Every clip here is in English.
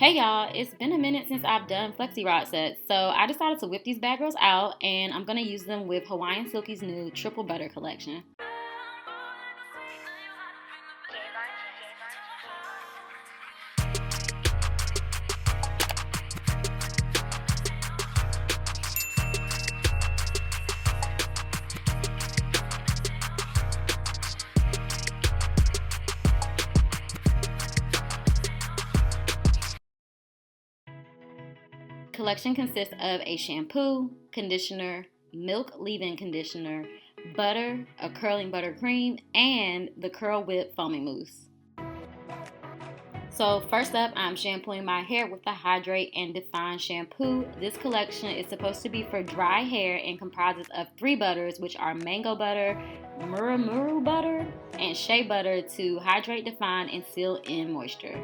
Hey y'all, it's been a minute since I've done Flexi rod sets, so I decided to whip these bad girls out and I'm going to use them with Hawaiian Silky's new Triple Butter collection. Collection consists of a shampoo, conditioner, milk leave-in conditioner, butter, a curling buttercream, and the Curl Whip foaming mousse. So first up, I'm shampooing my hair with the Hydrate and Define shampoo. This collection is supposed to be for dry hair and comprises of 3 butters, which are mango butter, murumuru butter, and shea butter to hydrate, define, and seal in moisture.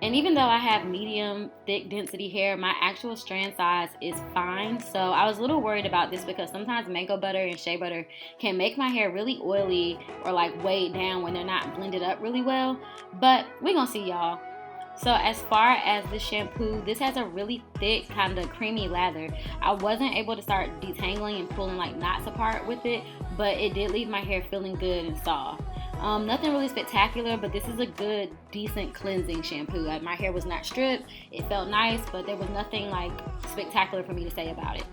And even though I have medium thick density hair, my actual strand size is fine. So I was a little worried about this because sometimes mango butter and shea butter can make my hair really oily or like weighed down when they're not blended up really well. But we're gonna see, y'all. So as far as the shampoo, this has a really thick kind of creamy lather. I wasn't able to start detangling and pulling like knots apart with it, but it did leave my hair feeling good and soft. Nothing really spectacular, but this is a good, decent cleansing shampoo. My hair was not stripped, it felt nice, but there was nothing like spectacular for me to say about it.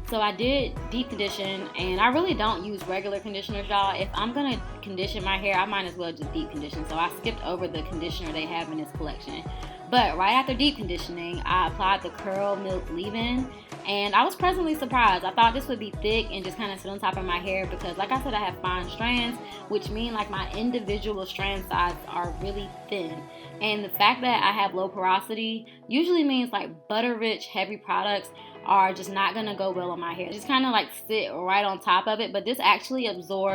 So I did deep condition, and I really don't use regular conditioners, y'all. If I'm gonna condition my hair, I might as well just deep condition. So I skipped over the conditioner they have in this collection. But right after deep conditioning, I applied the Curl Milk Leave-In, and I was pleasantly surprised. I thought this would be thick and just kind of sit on top of my hair because, like I said, I have fine strands, which mean like my individual strand sizes are really thin. And the fact that I have low porosity usually means like butter-rich, heavy products are just not gonna go well on my hair. Just kind of like sit right on top of it, but this actually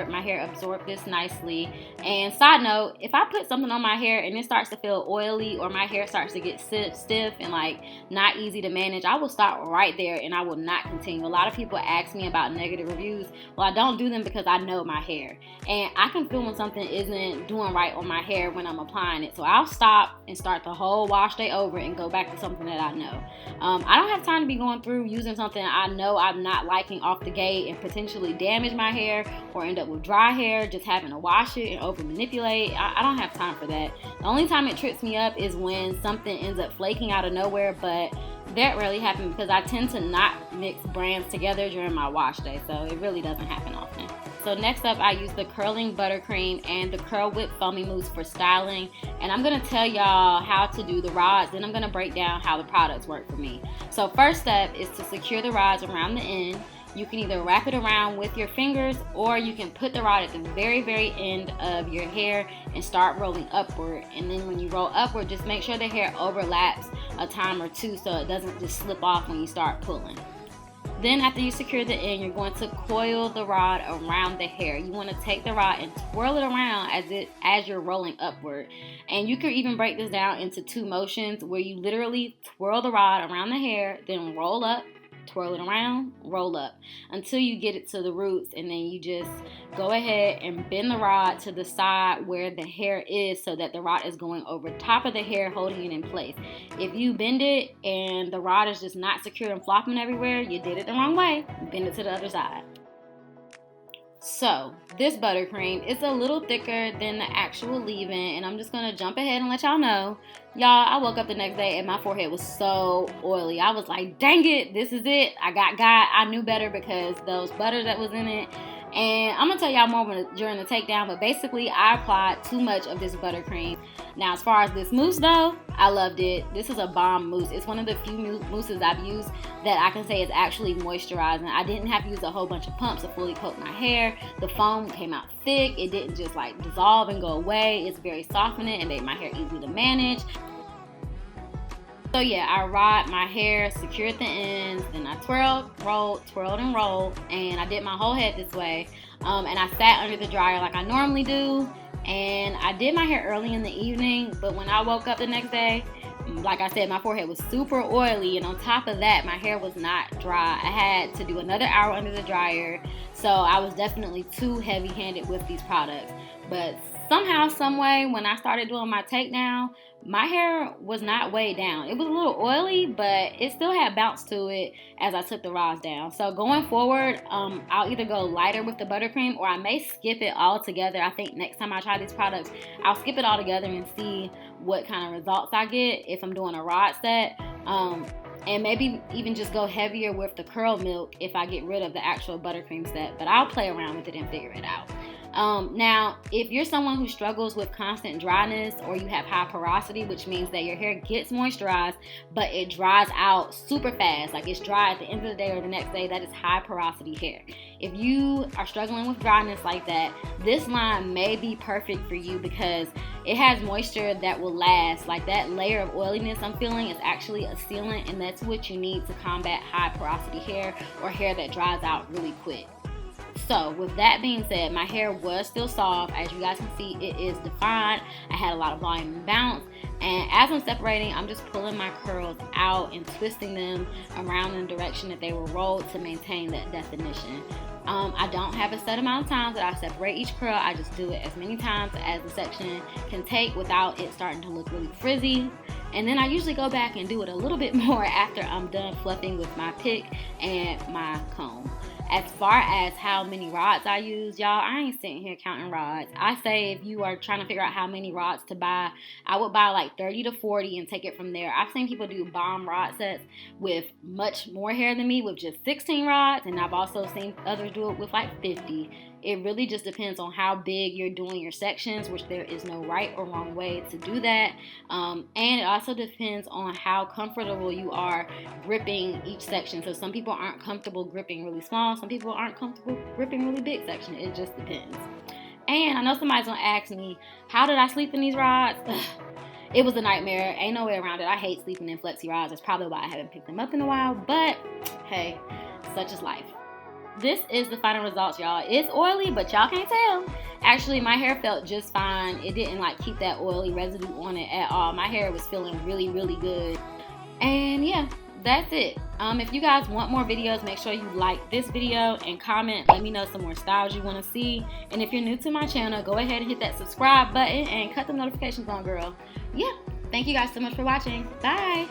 my hair absorbed this nicely. And side note, if I put something on my hair and it starts to feel oily or my hair starts to get stiff and like not easy to manage, I will stop right there and I will not continue. A lot of people ask me about negative reviews. Well, I don't do them because I know my hair, and I can feel when something isn't doing right on my hair when I'm applying it. So I'll stop and start the whole wash day over and go back to something that I know. I don't have time to be going through using something I know I'm not liking off the gate and potentially damage my hair or end up with dry hair just having to wash it and over manipulate. I don't have time for that. The only time it trips me up is when something ends up flaking out of nowhere, but that rarely happens because I tend to not mix brands together during my wash day, so it really doesn't happen often. So next up, I use the curling buttercream and the Curl Whip foaming mousse for styling, and I'm gonna tell y'all how to do the rods, then I'm gonna break down how the products work for me. So first step is to secure the rods around the end. You can either wrap it around with your fingers or you can put the rod at the very end of your hair and start rolling upward. And then when you roll upward, just make sure the hair overlaps a time or two so it doesn't just slip off when you start pulling. Then after you secure the end, you're going to coil the rod around the hair. You want to take the rod and twirl it around as you're rolling upward. And you could even break this down into 2 motions where you literally twirl the rod around the hair, then roll up, twirl it around, roll up until you get it to the roots, and then you just go ahead and bend the rod to the side where the hair is so that the rod is going over top of the hair, holding it in place. If you bend it and the rod is just not secure and flopping everywhere, you did it the wrong way. Bend it to the other side. So this buttercream is a little thicker than the actual leave-in, and I'm just gonna jump ahead and let y'all know. Y'all, I woke up the next day and my forehead was so oily. I was like, dang it, this is it. I got I knew better because those butters that was in it. And I'm gonna tell y'all more during the takedown, but basically I applied too much of this buttercream. Now as far as this mousse though, I loved it. This is a bomb mousse. It's one of the few mousses I've used that I can say is actually moisturizing. I didn't have to use a whole bunch of pumps to fully coat my hair. The foam came out thick. It didn't just like dissolve and go away. It's very softening and made my hair easy to manage. So yeah, I rod my hair, secured the ends, then I twirled, and rolled, and I did my whole head this way. And I sat under the dryer like I normally do. And I did my hair early in the evening, but when I woke up the next day, like I said, my forehead was super oily, and on top of that, my hair was not dry. I had to do another hour under the dryer, so I was definitely too heavy-handed with these products. But somehow, some way, when I started doing my takedown, my hair was not weighed down. It was a little oily, but it still had bounce to it as I took the rods down. So going forward, I'll either go lighter with the buttercream, or I may skip it all together. I think next time I try these products, I'll skip it all together and see what kind of results I get if I'm doing a rod set. And maybe even just go heavier with the curl milk if I get rid of the actual buttercream set. But I'll play around with it and figure it out. Now, if you're someone who struggles with constant dryness, or you have high porosity, which means that your hair gets moisturized, but it dries out super fast, like it's dry at the end of the day or the next day, that is high porosity hair. If you are struggling with dryness like that, this line may be perfect for you because it has moisture that will last. Like that layer of oiliness I'm feeling is actually a sealant, and that's what you need to combat high porosity hair or hair that dries out really quick. So with that being said, my hair was still soft. As you guys can see, it is defined. I had a lot of volume and bounce. And as I'm separating, I'm just pulling my curls out and twisting them around in the direction that they were rolled to maintain that definition. I don't have a set amount of times that I separate each curl. I just do it as many times as the section can take without it starting to look really frizzy. And then I usually go back and do it a little bit more after I'm done fluffing with my pick and my comb. As far as how many rods I use, y'all, I ain't sitting here counting rods. I say if you are trying to figure out how many rods to buy, I would buy like 30 to 40 and take it from there. I've seen people do bomb rod sets with much more hair than me with just 16 rods, and I've also seen others do it with like 50. It really just depends on how big you're doing your sections, which there is no right or wrong way to do that. And it also depends on how comfortable you are gripping each section. So some people aren't comfortable gripping really small. Some people aren't comfortable gripping really big section. It just depends. And I know somebody's gonna ask me, how did I sleep in these rods? It was a nightmare. Ain't no way around it. I hate sleeping in Flexi rods. That's probably why I haven't picked them up in a while. But hey, such is life. This is the final results, y'all. It's oily, but y'all can't tell. Actually, my hair felt just fine. It didn't like keep that oily residue on it at all. My hair was feeling really, really good. And yeah, that's it. If you guys want more videos, make sure you like this video and comment. Let me know some more styles you want to see. And if you're new to my channel, go ahead and hit that subscribe button and cut the notifications on, girl. Yeah, thank you guys so much for watching. Bye.